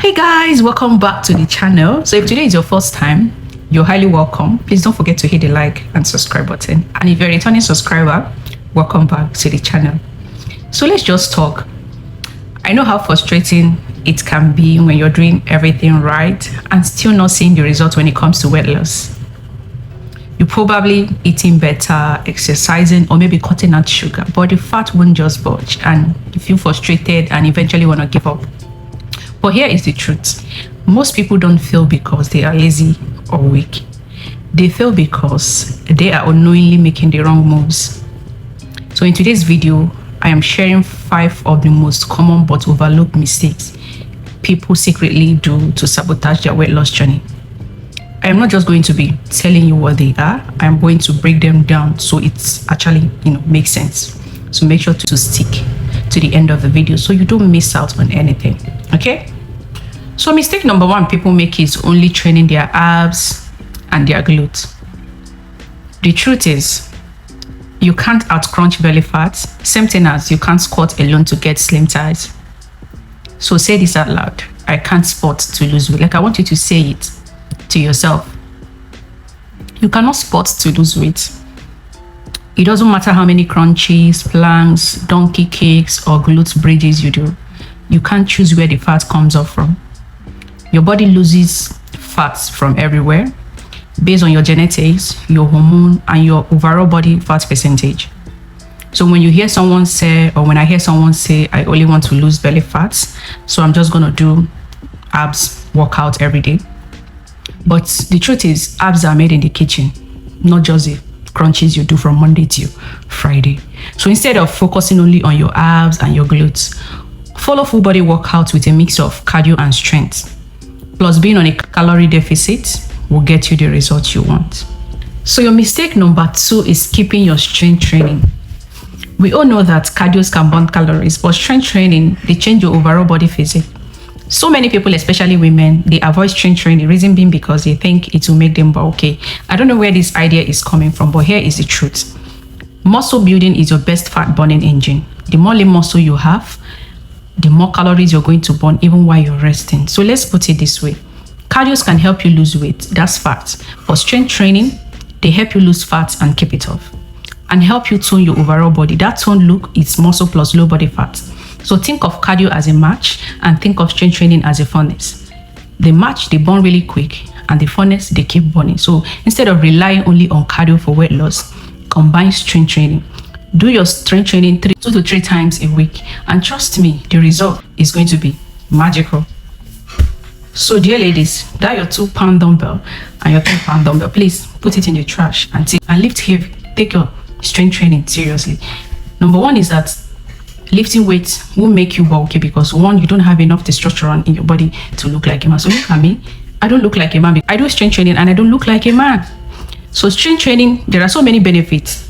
Hey guys, welcome back to the channel. So if today is your first time, you're highly welcome. Please don't forget to hit the like and subscribe button. And if you're a returning subscriber, welcome back to the channel. So let's just talk. I know how frustrating it can be when you're doing everything right and still not seeing the result when it comes to weight loss. You're probably eating better, exercising, or maybe cutting out sugar, but the fat won't just budge and you feel frustrated and eventually want to give up. But here is the truth. Most people don't fail because they are lazy or weak. They fail because they are unknowingly making the wrong moves. So in today's video, I am sharing 5 of the most common but overlooked mistakes people secretly do to sabotage their weight loss journey. I am not just going to be telling you what they are. I am going to break them down so it's actually, makes sense. So make sure to stick to the end of the video so you don't miss out on anything. Okay? So mistake number 1 people make is only training their abs and their glutes. The truth is, you can't out-crunch belly fat, same thing as you can't squat alone to get slim thighs. So say this out loud. I can't squat to lose weight. Like, I want you to say it to yourself. You cannot squat to lose weight. It doesn't matter how many crunches, planks, donkey kicks, or glute bridges you do. You can't choose where the fat comes off from. Your body loses fats from everywhere based on your genetics, your hormone, and your overall body fat percentage. So when you hear someone say, or when I hear someone say, I only want to lose belly fats, so I'm just going to do abs workout every day. But the truth is, abs are made in the kitchen, not just the crunches you do from Monday to Friday. So instead of focusing only on your abs and your glutes, follow full body workouts with a mix of cardio and strength. Plus, being on a calorie deficit will get you the results you want. So your mistake number 2 is skipping your strength training. We all know that cardio can burn calories, but strength training, they change your overall body physique. So many people, especially women, they avoid strength training, reason being because they think it will make them bulky. I don't know where this idea is coming from, but here is the truth. Muscle building is your best fat burning engine. The more lean muscle you have, the more calories you're going to burn even while you're resting. So let's put it this way. Cardio can help you lose weight, that's fact. But strength training, they help you lose fat and keep it off. And help you tone your overall body. That tone look is muscle plus low body fat. So think of cardio as a match and think of strength training as a furnace. The match, they burn really quick, and the furnace, they keep burning. So instead of relying only on cardio for weight loss, combine strength training. Do your strength training 2 to 3 times a week, and trust me, the result is going to be magical. So dear ladies, that your 2-pound dumbbell and your 10-pound dumbbell, please put it in the trash and lift heavy. Take your strength training seriously. Number 1 is that lifting weights will make you bulky because 1, you don't have enough testosterone in your body to look like a man. So look at me, I don't look like a man. I do strength training and I don't look like a man. So strength training, there are so many benefits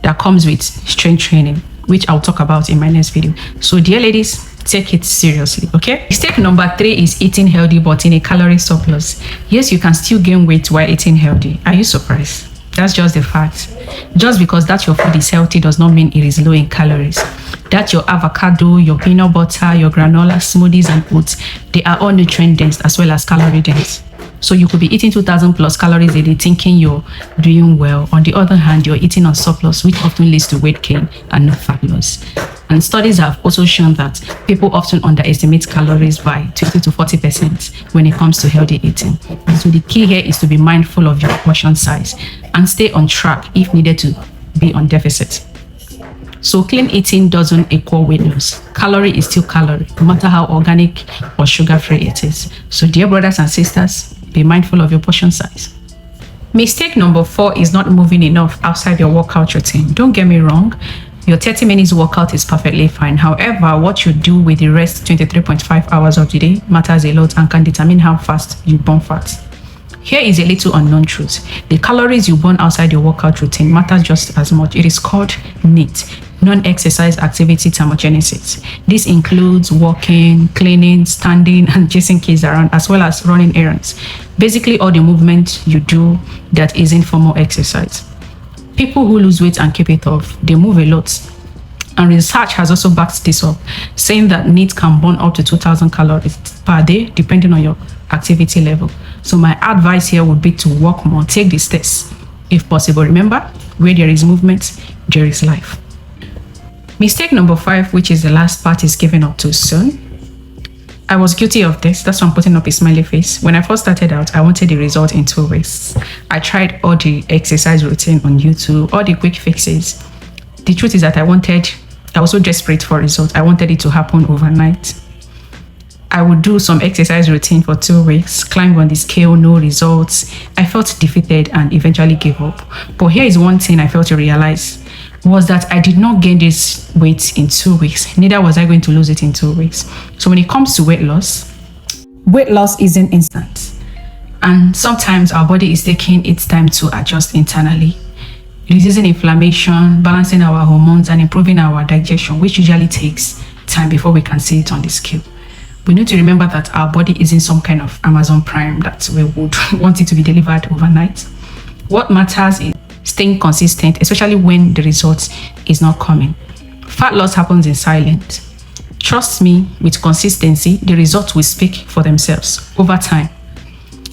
that comes with strength training, which I'll talk about in my next video. So dear ladies, take it seriously, okay? Mistake number 3 is eating healthy but in a calorie surplus. Yes, you can still gain weight while eating healthy. Are you surprised? That's just the fact. Just because that your food is healthy does not mean it is low in calories. That your avocado, your peanut butter, your granola, smoothies, and oats, they are all nutrient dense as well as calorie dense. So you could be eating 2,000 plus calories a day thinking you're doing well. On the other hand, you're eating on surplus, which often leads to weight gain and no fat loss. And studies have also shown that people often underestimate calories by 20 to 40% when it comes to healthy eating. So the key here is to be mindful of your portion size and stay on track if needed to be on deficit. So clean eating doesn't equal weight loss. Calorie is still calorie, no matter how organic or sugar-free it is. So dear brothers and sisters, be mindful of your portion size. Mistake number 4 is not moving enough outside your workout routine. Don't get me wrong, your 30 minutes workout is perfectly fine. However, what you do with the rest 23.5 hours of the day matters a lot and can determine how fast you burn fat. Here is a little unknown truth. The calories you burn outside your workout routine matters just as much. It is called NEAT, non-exercise activity thermogenesis. This includes walking, cleaning, standing, and chasing kids around, as well as running errands. Basically, all the movement you do that isn't formal exercise. People who lose weight and keep it off, they move a lot. And research has also backed this up, saying that NEAT can burn up to 2,000 calories per day, depending on your activity level. So my advice here would be to walk more, take this test if possible. Remember, where there is movement, there is life. Mistake number 5, which is the last part, is giving up too soon. I was guilty of this. That's why I'm putting up a smiley face. When I first started out, I wanted the result in 2 weeks. I tried all the exercise routine on YouTube, all the quick fixes. The truth is that I was so desperate for results. I wanted it to happen overnight. I would do some exercise routine for 2 weeks, climb on the scale, no results. I felt defeated and eventually gave up. But here is one thing I failed to realize, was that I did not gain this weight in 2 weeks. Neither was I going to lose it in 2 weeks. So when it comes to weight loss isn't instant. And sometimes our body is taking its time to adjust internally, reducing inflammation, balancing our hormones, and improving our digestion, which usually takes time before we can see it on the scale. We need to remember that our body isn't some kind of Amazon Prime that we would want it to be delivered overnight. What matters is staying consistent, especially when the result is not coming. Fat loss happens in silence. Trust me, with consistency, the results will speak for themselves over time.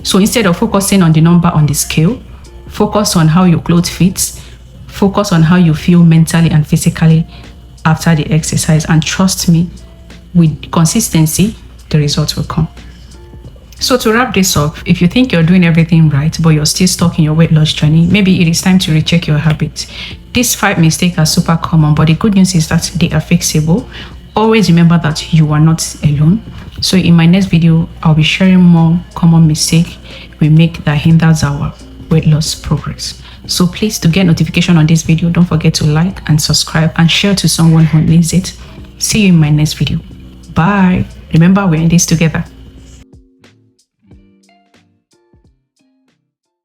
So instead of focusing on the number on the scale, focus on how your clothes fits, focus on how you feel mentally and physically after the exercise, and trust me, with consistency, the results will come. So to wrap this up, if you think you're doing everything right, but you're still stuck in your weight loss journey, maybe it is time to recheck your habits. These 5 mistakes are super common, but the good news is that they are fixable. Always remember that you are not alone. So in my next video, I'll be sharing more common mistakes we make that hinders our weight loss progress. So please, to get notification on this video, don't forget to like and subscribe and share to someone who needs it. See you in my next video. Bye. Remember, we're in this together.